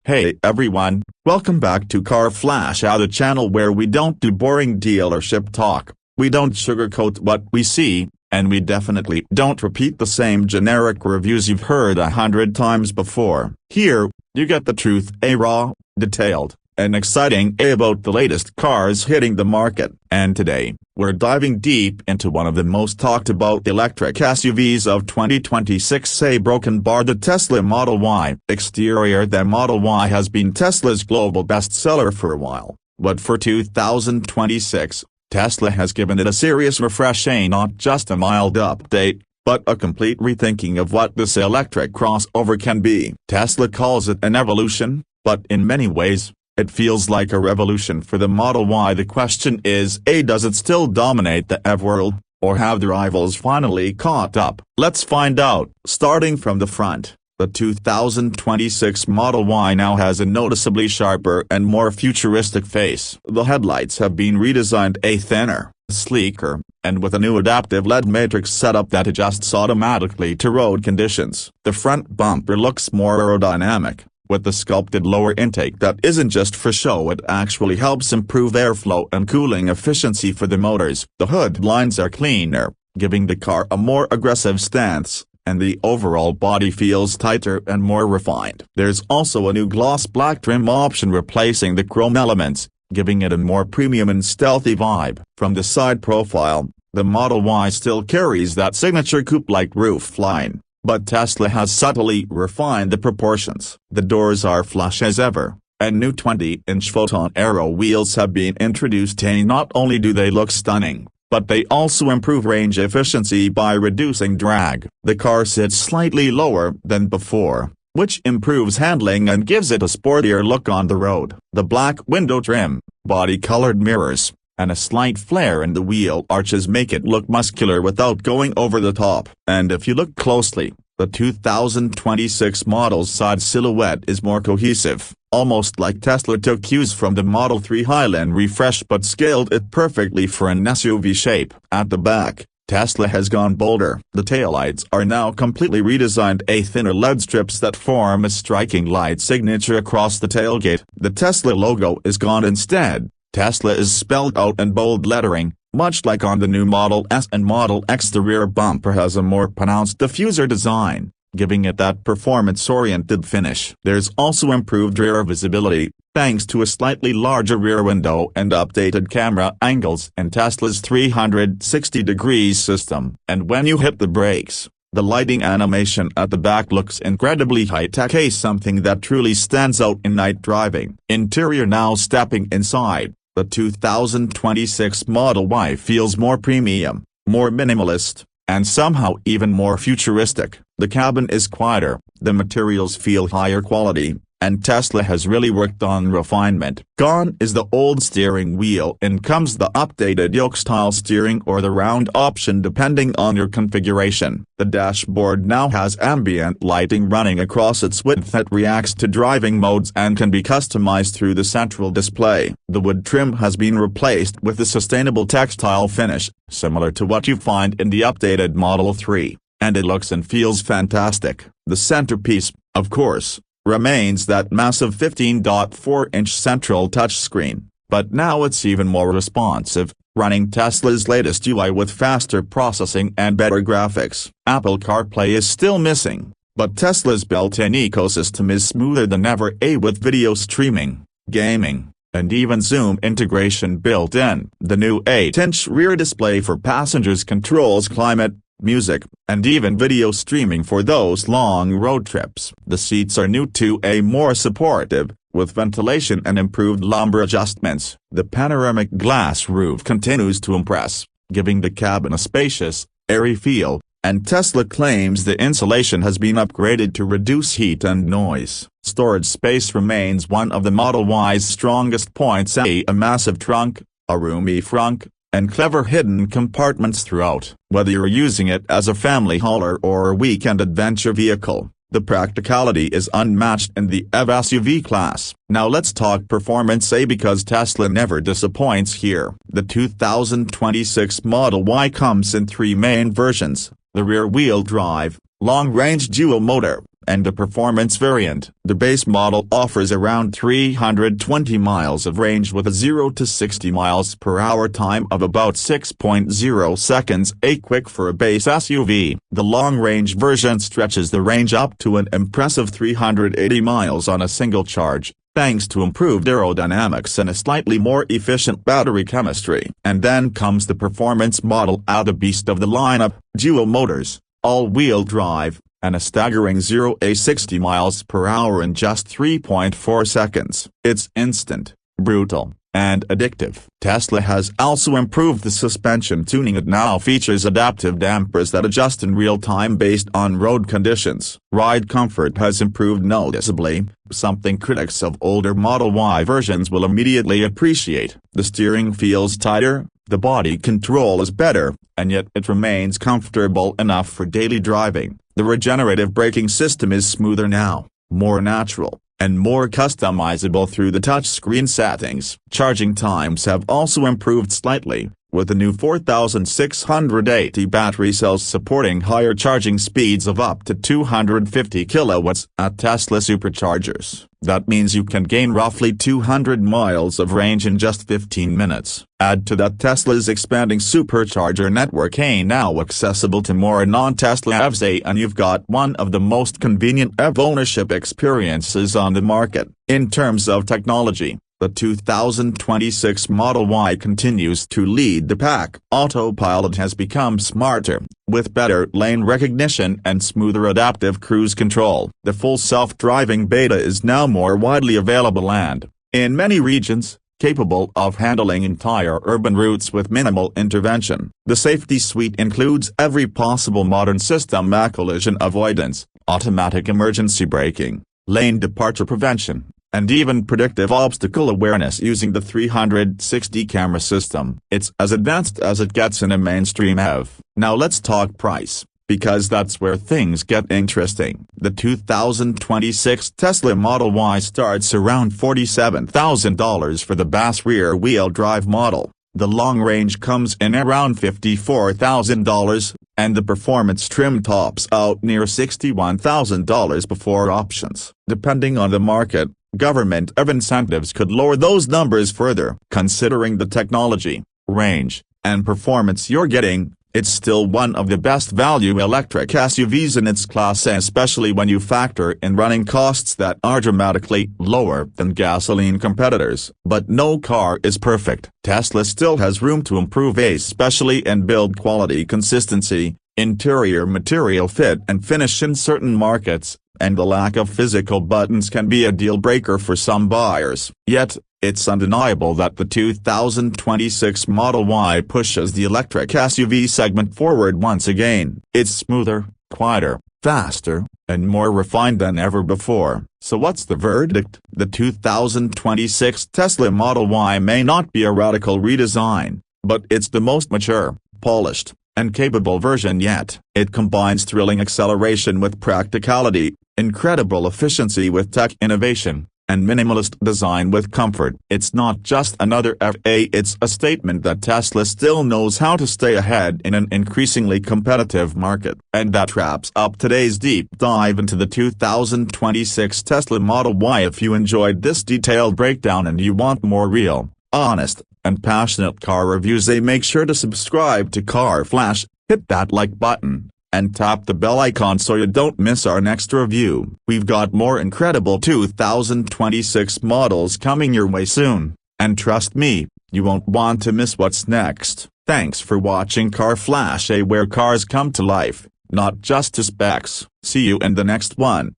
Hey everyone, welcome back to Car Flash Out, a channel where we don't do boring dealership talk, we don't sugarcoat what we see, and we definitely don't repeat the same generic reviews you've heard 100 times before. Here, you get the truth, raw, detailed, and exciting about the latest cars hitting the market. And today, we're diving deep into one of the most talked about electric SUVs of 2026, broken bar the Tesla Model Y. Exterior: the Model Y has been Tesla's global bestseller for a while, but for 2026, Tesla has given it a serious refresh, not just a mild update, but a complete rethinking of what this electric crossover can be. Tesla calls it an evolution, but in many ways, it feels like a revolution for the Model Y. The question is, does it still dominate the EV world, or have the rivals finally caught up? Let's find out. Starting from the front, the 2026 Model Y now has a noticeably sharper and more futuristic face. The headlights have been redesigned, thinner, sleeker, and with a new adaptive LED matrix setup that adjusts automatically to road conditions. The front bumper looks more aerodynamic, with the sculpted lower intake that isn't just for show. It actually helps improve airflow and cooling efficiency for the motors. The hood lines are cleaner, giving the car a more aggressive stance, and the overall body feels tighter and more refined. There's also a new gloss black trim option replacing the chrome elements, giving it a more premium and stealthy vibe. From the side profile, the Model Y still carries that signature coupe-like roof line, but Tesla has subtly refined the proportions. The doors are flush as ever, and new 20-inch Photon Aero wheels have been introduced. Not only do they look stunning, but they also improve range efficiency by reducing drag. The car sits slightly lower than before, which improves handling and gives it a sportier look on the road. The black window trim, body-colored mirrors, and a slight flare in the wheel arches make it look muscular without going over the top. And if you look closely, the 2026 model's side silhouette is more cohesive, almost like Tesla took cues from the Model 3 Highland refresh but scaled it perfectly for an SUV shape. At the back, Tesla has gone bolder. The taillights are now completely redesigned, thinner LED strips that form a striking light signature across the tailgate. The Tesla logo is gone instead. Tesla is spelled out in bold lettering, much like on the new Model S and Model X. The rear bumper has a more pronounced diffuser design, giving it that performance-oriented finish. There's also improved rear visibility, thanks to a slightly larger rear window and updated camera angles in Tesla's 360-degree system. And when you hit the brakes, the lighting animation at the back looks incredibly high-tech, something that truly stands out in night driving. Interior: now stepping inside, the 2026 Model Y feels more premium, more minimalist, and somehow even more futuristic. The cabin is quieter, the materials feel higher quality, and Tesla has really worked on refinement. Gone is the old steering wheel and comes the updated yoke-style steering or the round option depending on your configuration. The dashboard now has ambient lighting running across its width that reacts to driving modes and can be customized through the central display. The wood trim has been replaced with a sustainable textile finish, similar to what you find in the updated Model 3, and it looks and feels fantastic. The centerpiece, of course, remains that massive 15.4-inch central touchscreen, but now it's even more responsive, running Tesla's latest UI with faster processing and better graphics. Apple CarPlay is still missing, but Tesla's built-in ecosystem is smoother than ever, with video streaming, gaming, and even Zoom integration built in. The new 8-inch rear display for passengers controls climate, music, and even video streaming for those long road trips. The seats are new too, more supportive, with ventilation and improved lumbar adjustments. The panoramic glass roof continues to impress, giving the cabin a spacious, airy feel, and Tesla claims the insulation has been upgraded to reduce heat and noise. Storage space remains one of the Model Y's strongest points, a massive trunk, a roomy frunk, and clever hidden compartments throughout. Whether you're using it as a family hauler or a weekend adventure vehicle, the practicality is unmatched in the EV SUV class. Now let's talk performance, because Tesla never disappoints here. The 2026 Model Y comes in three main versions: the rear-wheel drive, long-range dual motor, and the performance variant. The base model offers around 320 miles of range with a 0 to 60 miles per hour time of about 6.0 seconds, quick for a base SUV. The long-range version stretches the range up to an impressive 380 miles on a single charge, thanks to improved aerodynamics and a slightly more efficient battery chemistry. And then comes the performance model, the beast of the lineup: dual motors, all-wheel drive, and a staggering 0 to 60 miles per hour in just 3.4 seconds. It's instant, brutal, and addictive. Tesla has also improved the suspension tuning. It now features adaptive dampers that adjust in real time based on road conditions. Ride comfort has improved noticeably, something critics of older Model Y versions will immediately appreciate. The steering feels tighter, the body control is better, and yet it remains comfortable enough for daily driving. The regenerative braking system is smoother now, more natural, and more customizable through the touchscreen settings. Charging times have also improved slightly, with the new 4680 battery cells supporting higher charging speeds of up to 250 kilowatts at Tesla superchargers. That means you can gain roughly 200 miles of range in just 15 minutes. Add to that Tesla's expanding supercharger network now accessible to more non-Tesla EVs, and you've got one of the most convenient EV ownership experiences on the market. In terms of technology, the 2026 Model Y continues to lead the pack. Autopilot has become smarter, with better lane recognition and smoother adaptive cruise control. The full self-driving beta is now more widely available and, in many regions, capable of handling entire urban routes with minimal intervention. The safety suite includes every possible modern system: collision avoidance, automatic emergency braking, lane departure prevention, and even predictive obstacle awareness using the 360 camera system. It's as advanced as it gets in a mainstream EV. Now let's talk price, because that's where things get interesting. The 2026 Tesla Model Y starts around $47,000 for the base rear-wheel drive model. The long range comes in around $54,000, and the performance trim tops out near $61,000 before options. Depending on the market, government EV incentives could lower those numbers further. Considering the technology, range, and performance you're getting, it's still one of the best value electric SUVs in its class, especially when you factor in running costs that are dramatically lower than gasoline competitors. But no car is perfect. Tesla still has room to improve, especially in build quality, consistency, interior material fit and finish in certain markets, and the lack of physical buttons can be a deal breaker for some buyers. Yet, it's undeniable that the 2026 Model Y pushes the electric SUV segment forward once again. It's smoother, quieter, faster, and more refined than ever before. So what's the verdict? The 2026 Tesla Model Y may not be a radical redesign, but it's the most mature, polished, and capable version yet. It combines thrilling acceleration with practicality, incredible efficiency with tech innovation, and minimalist design with comfort. It's not just another FA, it's a statement that Tesla still knows how to stay ahead in an increasingly competitive market. And that wraps up today's deep dive into the 2026 Tesla Model Y. If you enjoyed this detailed breakdown and you want more real, honest, and passionate car reviews, make sure to subscribe to Car Flash, hit that like button, and tap the bell icon so you don't miss our next review. We've got more incredible 2026 models coming your way soon, and trust me, you won't want to miss what's next. Thanks for watching Car Flash, where cars come to life, not just to specs. See you in the next one.